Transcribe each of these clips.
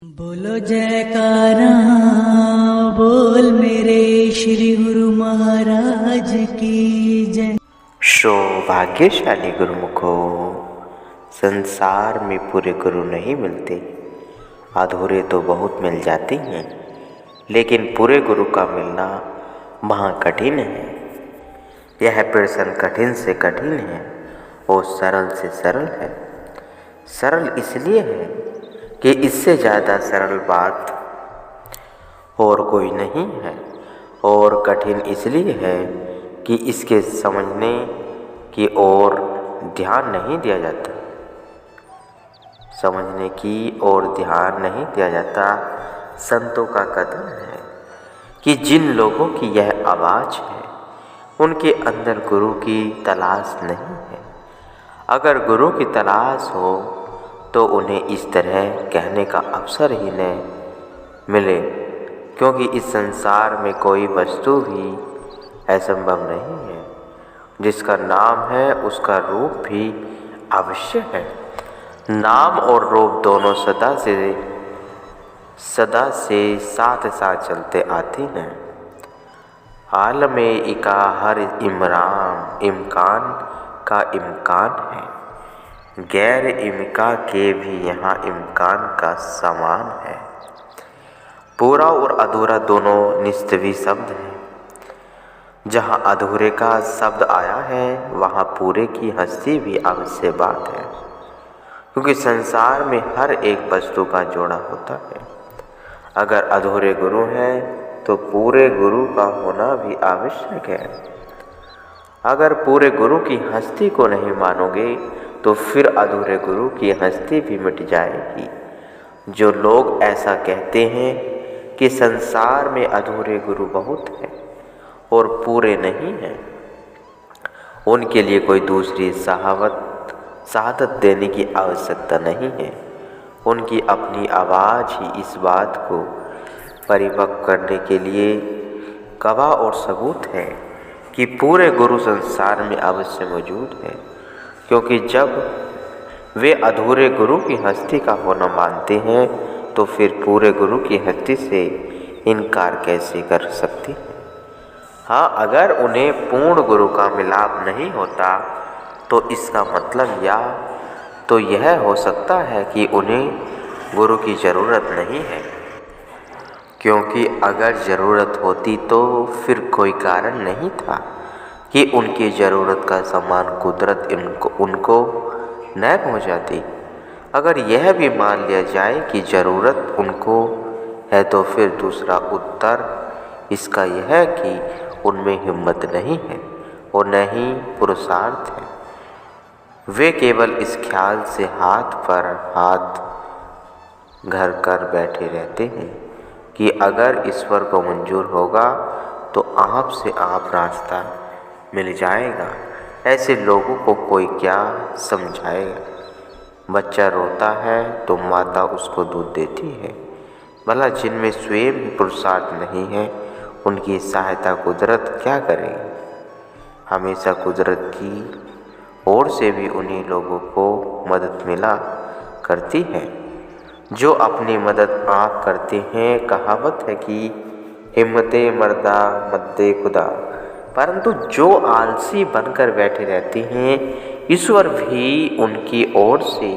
बोलो जयकारा बोल मेरे श्री गुरु महाराज की जय। सौभाग्यशाली गुरुमुखो, संसार में पूरे गुरु नहीं मिलते, अधूरे तो बहुत मिल जाते हैं, लेकिन पूरे गुरु का मिलना महा कठिन है। यह प्रश्न कठिन से कठिन है और सरल से सरल है। सरल इसलिए है कि इससे ज़्यादा सरल बात और कोई नहीं है, और कठिन इसलिए है कि इसके समझने की ओर ध्यान नहीं दिया जाता। समझने की ओर ध्यान नहीं दिया जाता। संतों का कथन है कि जिन लोगों की यह आवाज़ है उनके अंदर गुरु की तलाश नहीं है। अगर गुरु की तलाश हो तो उन्हें इस तरह कहने का अवसर ही न मिले, क्योंकि इस संसार में कोई वस्तु भी असंभव नहीं है। जिसका नाम है उसका रूप भी अवश्य है। नाम और रूप दोनों सदा से साथ साथ चलते आते हैं। आलम इका हर इम्कान का इम्कान है, गैर इम्का के भी यहाँ इम्कान का समान है। पूरा और अधूरा दोनों निस्तवी शब्द हैं। जहाँ अधूरे का शब्द आया है वहाँ पूरे की हस्ती भी अवश्य बात है, क्योंकि संसार में हर एक वस्तु का जोड़ा होता है। अगर अधूरे गुरु हैं तो पूरे गुरु का होना भी आवश्यक है। अगर पूरे गुरु की हस्ती को नहीं मानोगे तो फिर अधूरे गुरु की हस्ती भी मिट जाएगी। जो लोग ऐसा कहते हैं कि संसार में अधूरे गुरु बहुत हैं और पूरे नहीं हैं, उनके लिए कोई दूसरी शहादत देने की आवश्यकता नहीं है। उनकी अपनी आवाज़ ही इस बात को परिपक्व करने के लिए गवाह और सबूत है कि पूरे गुरु संसार में अवश्य मौजूद है। क्योंकि जब वे अधूरे गुरु की हस्ती का होना मानते हैं तो फिर पूरे गुरु की हस्ती से इनकार कैसे कर सकते हैं। हाँ, अगर उन्हें पूर्ण गुरु का मिलाप नहीं होता तो इसका मतलब यह हो सकता है कि उन्हें गुरु की ज़रूरत नहीं है, क्योंकि अगर ज़रूरत होती तो फिर कोई कारण नहीं था कि उनकी ज़रूरत का सामान कुदरत उनको न पहुँचाती। अगर यह भी मान लिया जाए कि ज़रूरत उनको है तो फिर दूसरा उत्तर इसका यह है कि उनमें हिम्मत नहीं है और न ही पुरुषार्थ है। वे केवल इस ख्याल से हाथ पर हाथ धर कर बैठे रहते हैं कि अगर ईश्वर को मंजूर होगा तो आप से आप रास्ता मिल जाएगा। ऐसे लोगों को कोई क्या समझाएगा। बच्चा रोता है तो माता उसको दूध देती है। भला जिनमें स्वयं ही पुरुषार्थ नहीं है उनकी सहायता कुदरत क्या करेगी। हमेशा कुदरत की ओर से भी उन्हीं लोगों को मदद मिला करती है जो अपनी मदद आप करते हैं। कहावत है कि हिम्मते मर्दा मद्दे खुदा, परंतु जो आलसी बनकर बैठे रहते हैं ईश्वर भी उनकी ओर से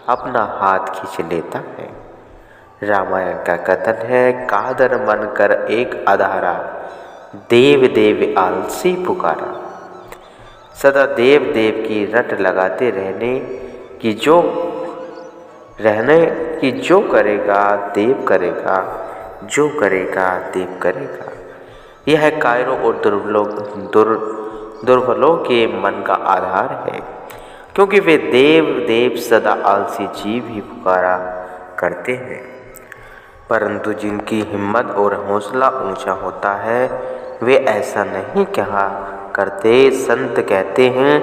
अपना हाथ खींच लेता है। रामायण का कथन है, कादर बनकर एक अधारा, देव देव आलसी पुकारा। सदा देव देव की रट लगाते रहने की जो करेगा देव करेगा, जो करेगा देव करेगा। यह कायरों और दुर्बलों के मन का आधार है, क्योंकि वे देव देव सदा आलसी जीव ही पुकारा करते हैं। परंतु जिनकी हिम्मत और हौसला ऊंचा होता है वे ऐसा नहीं कहा करते। संत कहते हैं,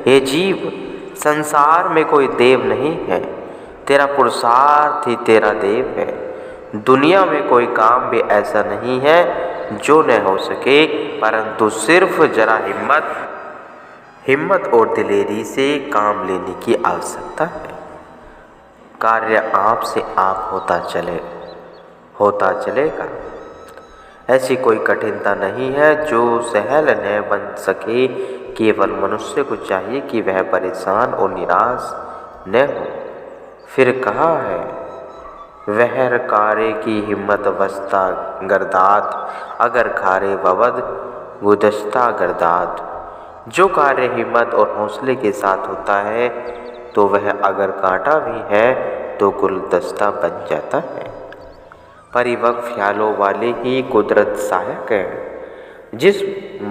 हे जीव, संसार में कोई देव नहीं है, तेरा पुरुषार्थ ही तेरा देव है। दुनिया में कोई काम भी ऐसा नहीं है जो न हो सके, परंतु सिर्फ जरा हिम्मत और दिलेरी से काम लेने की आवश्यकता है। कार्य आप से आप होता चलेगा। ऐसी कोई कठिनता नहीं है जो सहल न बन सके। केवल मनुष्य को चाहिए कि वह परेशान और निराश न हो। फिर कहा है, वह कारे की हिम्मत वस्ता गर्दात, अगर खारे बवद गुदश्ता गर्दात। जो कार्य हिम्मत और हौसले के साथ होता है तो वह अगर कांटा भी है तो गुलदस्ता बन जाता है। परिपक्व ख्यालों वाले ही कुदरत सहायक है। जिस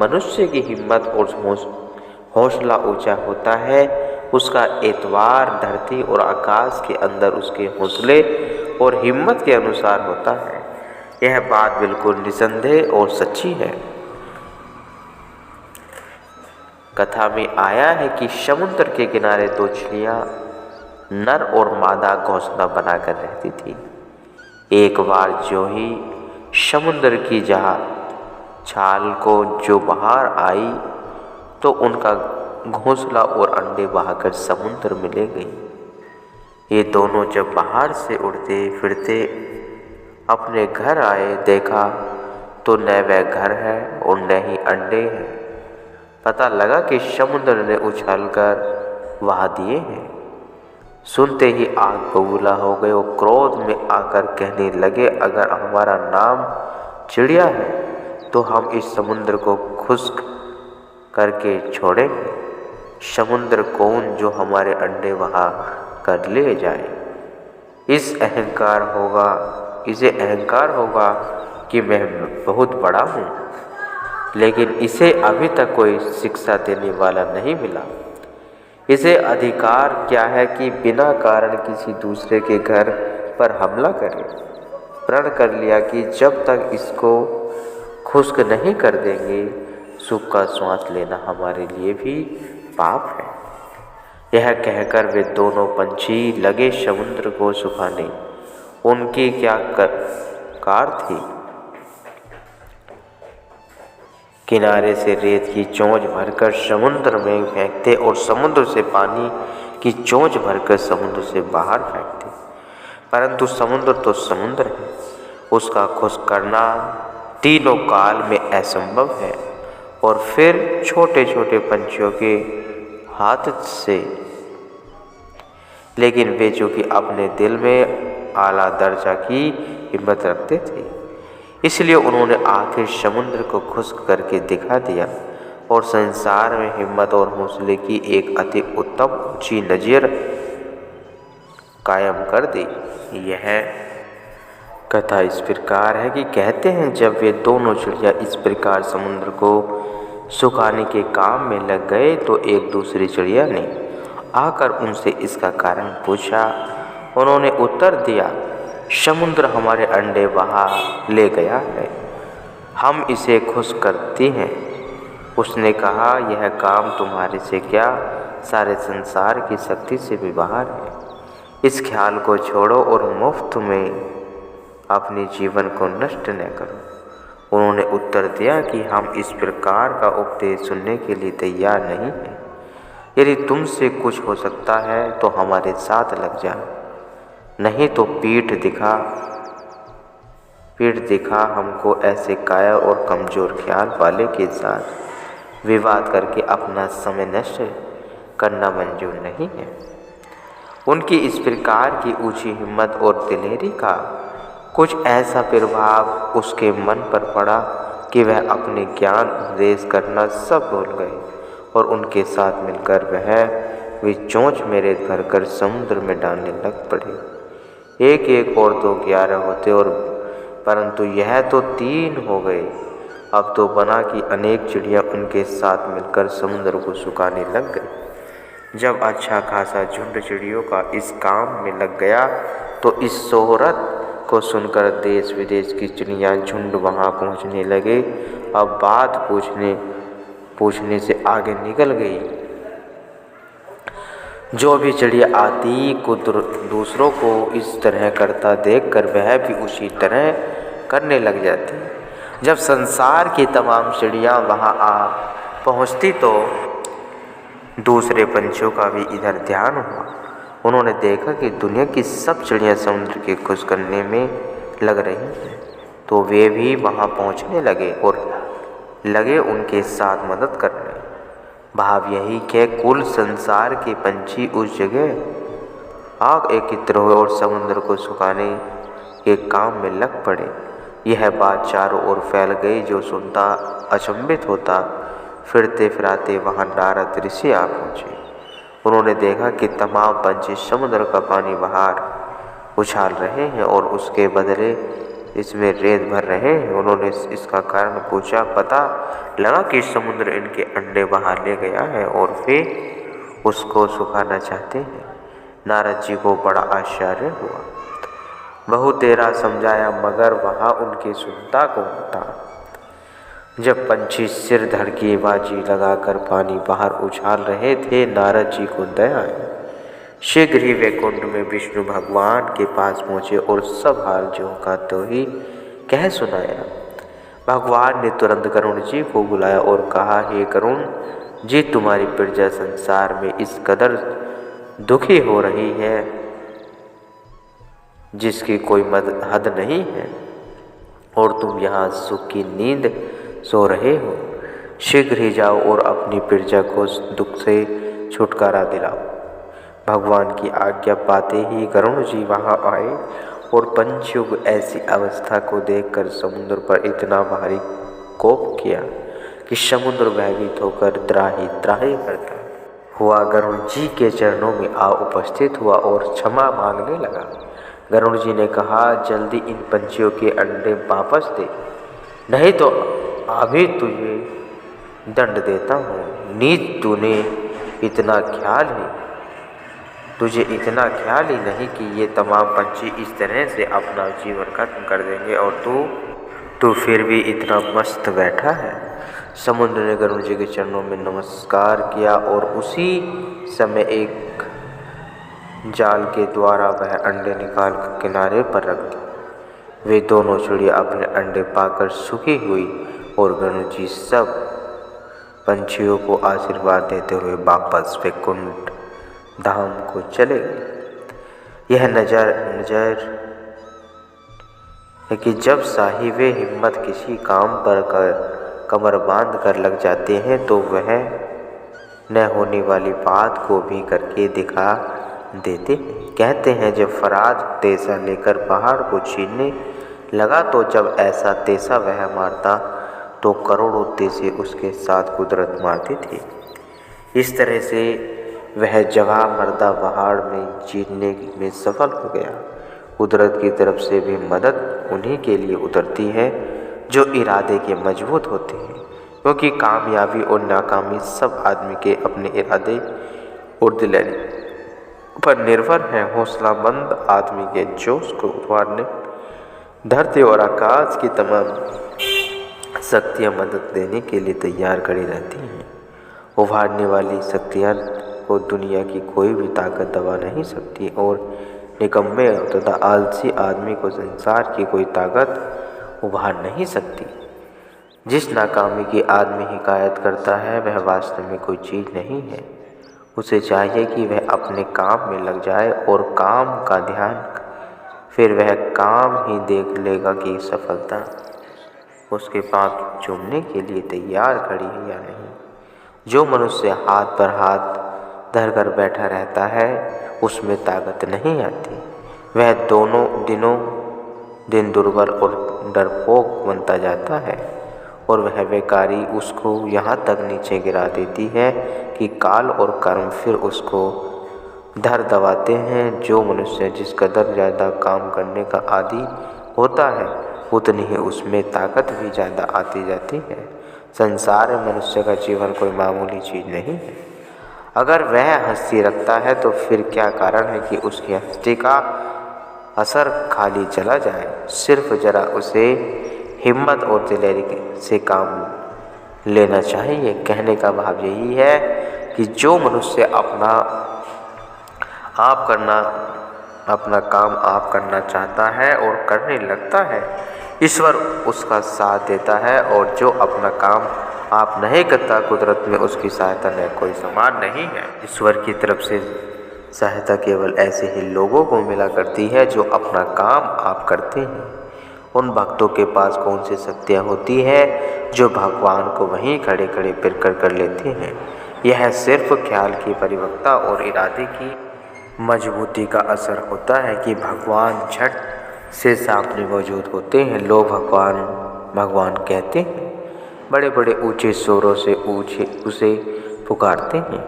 मनुष्य की हिम्मत और हौसला ऊंचा होता है उसका एतवार धरती और आकाश के अंदर उसके हौसले और हिम्मत के अनुसार होता है। यह बात बिल्कुल निसंदेह और सच्ची है। कथा में आया है कि समुद्र के किनारे दो चिड़ियाँ नर और मादा घोंसला बनाकर रहती थी। एक बार जो ही समुद्र की छाल को जो बाहर आई तो उनका घोंसला और अंडे बहाकर समुद्र में ले गई। ये दोनों जब बाहर से उड़ते फिरते अपने घर आए, देखा तो न वह घर है और न ही अंडे हैं। पता लगा कि समुद्र ने उछलकर बहा दिए हैं। सुनते ही आग बबूला हो गए और क्रोध में आकर कहने लगे, अगर हमारा नाम चिड़िया है तो हम इस समुद्र को खुश्क करके छोड़ेंगे। समुद्र कौन जो हमारे अंडे बहा कर ले जाए। इसे अहंकार होगा कि मैं बहुत बड़ा हूँ, लेकिन इसे अभी तक कोई शिक्षा देने वाला नहीं मिला। इसे अधिकार क्या है कि बिना कारण किसी दूसरे के घर पर हमला करे। प्रण कर लिया कि जब तक इसको खुश्क नहीं कर देंगे सुख का श्वास लेना हमारे लिए भी पाप है। यह कहकर वे दोनों पंछी लगे समुद्र को सुखाने। उनकी क्या कार थी। किनारे से रेत की चोंच भरकर समुद्र में फेंकते और समुद्र से पानी की चोंच भरकर समुद्र से बाहर फेंकते। परंतु समुद्र तो समुद्र है, उसका खुश्क करना तीनों काल में असंभव है। और फिर छोटे छोटे पंछियों के हाथ से, लेकिन वे जो कि अपने दिल में आला दर्जा की हिम्मत रखते थे, इसलिए उन्होंने आखिर समुद्र को खुश्क करके दिखा दिया और संसार में हिम्मत और हौसले की एक अति उत्तम ऊंची नज़ीर कायम कर दी। यह कथा इस प्रकार है कि कहते हैं, जब वे दोनों चिड़िया इस प्रकार समुद्र को सुखाने के काम में लग गए तो एक दूसरी चिड़िया ने आकर उनसे इसका कारण पूछा। उन्होंने उत्तर दिया, समुद्र हमारे अंडे बहा ले गया है, हम इसे खुश्क करती हैं। उसने कहा, यह काम तुम्हारे से क्या, सारे संसार की शक्ति से भी बाहर है। इस ख्याल को छोड़ो और मुफ्त में अपने जीवन को नष्ट न करो। उन्होंने उत्तर दिया कि हम इस प्रकार का उपदेश सुनने के लिए तैयार नहीं हैं। यदि तुमसे कुछ हो सकता है तो हमारे साथ लग जा, नहीं तो पीठ दिखा हमको ऐसे काया और कमज़ोर ख्याल वाले के साथ विवाद करके अपना समय नष्ट करना मंजूर नहीं है। उनकी इस प्रकार की ऊंची हिम्मत और दिलेरी का कुछ ऐसा प्रभाव उसके मन पर पड़ा कि वह अपने ज्ञान उपदेश करना सब भूल गए और उनके साथ मिलकर वे चोंच मेरे भरकर समुद्र में डालने लग पड़े। एक एक और 2 11 होते और परंतु यह तो 3 हो गए। अब तो बना कि अनेक चिड़िया उनके साथ मिलकर समुद्र को सुखाने लग गई। जब अच्छा खासा झुंड चिड़ियों का इस काम में लग गया तो इस शोहरत को सुनकर देश विदेश की चिड़िया झुंड वहाँ पहुँचने लगे। अब बात पूछने से आगे निकल गई। जो भी चिड़िया आती दूसरों को इस तरह करता देखकर वह भी उसी तरह करने लग जाती। जब संसार की तमाम चिड़िया वहाँ आ पहुँचती तो दूसरे पंछियों का भी इधर ध्यान हुआ। उन्होंने देखा कि दुनिया की सब चिड़ियाँ समुद्र के खुश करने में लग रही हैं, तो वे भी वहाँ पहुँचने लगे और लगे उनके साथ मदद करने। भाव यही कि कुल संसार के पंछी उस जगह आग एकत्र हुए और समुद्र को सुखाने के काम में लग पड़े। यह बात चारों ओर फैल गई। जो सुनता अचंभित होता। फिरते फिराते वहाँ नारद ऋषि आ पहुँचे। उन्होंने देखा कि तमाम पंछी समुद्र का पानी बाहर उछाल रहे हैं और उसके बदले इसमें रेत भर रहे हैं। उन्होंने इसका कारण पूछा। पता लगा कि समुद्र इनके अंडे बाहर ले गया है और वे उसको सुखाना चाहते हैं। नारद जी को बड़ा आश्चर्य हुआ। बहुत तेरा समझाया मगर वहाँ उनकी सुनता कौन था। जब पंछी सिर धड़ की बाजी लगाकर पानी बाहर उछाल रहे थे, नारद जी को दया आई। शीघ्र ही वे कुंड में विष्णु भगवान के पास पहुँचे और सब हाल जो का तो ही कह सुनाया। भगवान ने तुरंत करुण जी को बुलाया और कहा, हे करुण जी, तुम्हारी प्रजा संसार में इस कदर दुखी हो रही है जिसकी कोई हद नहीं है, और तुम यहाँ सुख की नींद सो रहे हो। शीघ्र ही जाओ और अपनी प्रजा को दुख से छुटकारा दिलाओ। भगवान की आज्ञा पाते ही करुण जी वहाँ आए और पंछियों को ऐसी अवस्था को देखकर समुद्र पर इतना भारी कोप किया कि समुद्र भयभीत होकर त्राहि त्राहि करता हुआ गरुड़ जी के चरणों में आ उपस्थित हुआ और क्षमा मांगने लगा। गरुड़ जी ने कहा, जल्दी इन पंछियों के अंडे वापस दे, नहीं तो अभी तुझे दंड देता हूँ। नीच तूने इतना ख्याल ही तुझे इतना ख्याल ही नहीं कि ये तमाम पंछी इस तरह से अपना जीवन खत्म कर देंगे और तू फिर भी इतना मस्त बैठा है। समुद्र ने गरुड़ जी के चरणों में नमस्कार किया और उसी समय एक जाल के द्वारा वह अंडे निकाल कर किनारे पर रख दिए। वे दोनों चिड़िया अपने अंडे पाकर सुखी हुई और गरुड़ जी सब पंछियों को आशीर्वाद देते हुए वापस वैकुंठ धाम को चले गए। यह नजर है कि जब साहिबे हिम्मत किसी काम पर कमर बांध कर लग जाते हैं तो वह न होने वाली बात को भी करके दिखा देते। कहते हैं, जब फराज तेसा लेकर पहाड़ को छीनने लगा तो जब ऐसा तेसा वह मारता तो करोड़ों तेसे उसके साथ कुदरत मारती थी। इस तरह से वह जगह मर्दा पहाड़ में जीतने में सफल हो गया। कुदरत की तरफ से भी मदद उन्हीं के लिए उतरती है जो इरादे के मजबूत होते हैं, क्योंकि कामयाबी और नाकामी सब आदमी के अपने इरादे और दिलचस्पी पर निर्भर है। हौसलामंद आदमी के जोश को उभारने धरती और आकाश की तमाम शक्तियाँ मदद देने के लिए तैयार खड़ी रहती हैं। उभारने वाली शक्तियाँ को दुनिया की कोई भी ताकत दबा नहीं सकती और निकम्मे तथा आलसी आदमी को संसार की कोई ताकत उभार नहीं सकती। जिस नाकामी की आदमी हिकायत करता है वह वास्तव में कोई चीज़ नहीं है। उसे चाहिए कि वह अपने काम में लग जाए और काम का ध्यान, फिर वह काम ही देख लेगा कि सफलता उसके पाँव चूमने के लिए तैयार खड़ी है या नहीं। जो मनुष्य हाथ पर हाथ धरकर बैठा रहता है उसमें ताकत नहीं आती। वह दिनों दिन दुर्बल और डरपोक बनता जाता है और वह बेकारी उसको यहाँ तक नीचे गिरा देती है कि काल और कर्म फिर उसको धर दबाते हैं। जो मनुष्य जिस कदर ज़्यादा काम करने का आदी होता है उतनी ही उसमें ताकत भी ज़्यादा आती जाती है। संसार में मनुष्य का जीवन कोई मामूली चीज़ नहीं है। अगर वह हस्ती रखता है तो फिर क्या कारण है कि उसकी हस्ती का असर खाली चला जाए। सिर्फ जरा उसे हिम्मत और दिलेरी से काम लेना चाहिए। कहने का भाव यही है कि जो मनुष्य अपना काम आप करना चाहता है और करने लगता है, ईश्वर उसका साथ देता है, और जो अपना काम आप नहीं करता कुदरत में उसकी सहायता न कोई समान नहीं है। ईश्वर की तरफ से सहायता केवल ऐसे ही लोगों को मिला करती है जो अपना काम आप करते हैं। उन भक्तों के पास कौन सी शक्तियाँ होती है जो भगवान को वहीं खड़े खड़े पिरकर कर लेते हैं। यह सिर्फ ख्याल की परिपक्वता और इरादे की मजबूती का असर होता है कि भगवान झट से सामने मौजूद होते हैं। लोग भगवान भगवान कहते हैं, बड़े बड़े ऊंचे स्वरों से उसे पुकारते हैं,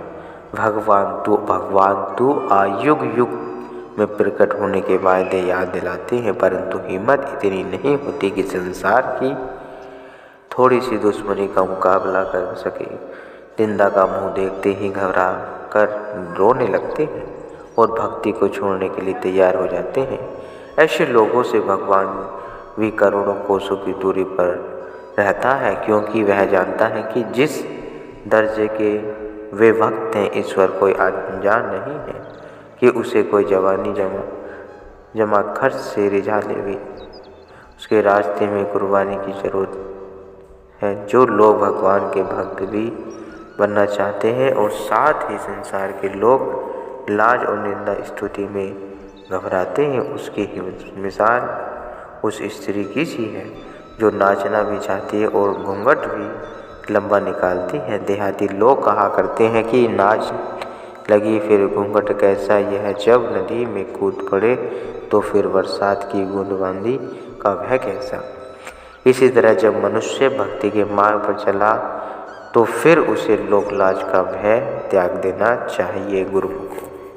भगवान तू आ युग युग में प्रकट होने के वायदे याद दिलाते हैं, परंतु हिम्मत इतनी नहीं होती कि संसार की थोड़ी सी दुश्मनी का मुकाबला कर सके। निंदा का मुंह देखते ही घबरा कर रोने लगते हैं और भक्ति को छोड़ने के लिए तैयार हो जाते हैं। ऐसे लोगों से भगवान भी करोड़ों कोसों की दूरी पर रहता है, क्योंकि वह जानता है कि जिस दर्जे के वे भक्त हैं, ईश्वर कोई अनजान नहीं है कि उसे कोई जवानी जमा खर्च से रिझा ले भी उसके रास्ते में कुर्बानी की जरूरत है। जो लोग भगवान के भक्त भी बनना चाहते हैं और साथ ही संसार के लोग लाज और निंदा स्तुति में घबराते हैं, उसकी ही मिसाल उस स्त्री की सी है जो नाचना भी चाहती है और घूंघट भी लंबा निकालती है। देहाती लोग कहा करते हैं कि नाच लगी फिर घूंघट कैसा, यह जब नदी में कूद पड़े तो फिर बरसात की बूंदाबांदी का भय कैसा। इसी तरह जब मनुष्य भक्ति के मार्ग पर चला तो फिर उसे लोक लाज का भय त्याग देना चाहिए। गुरु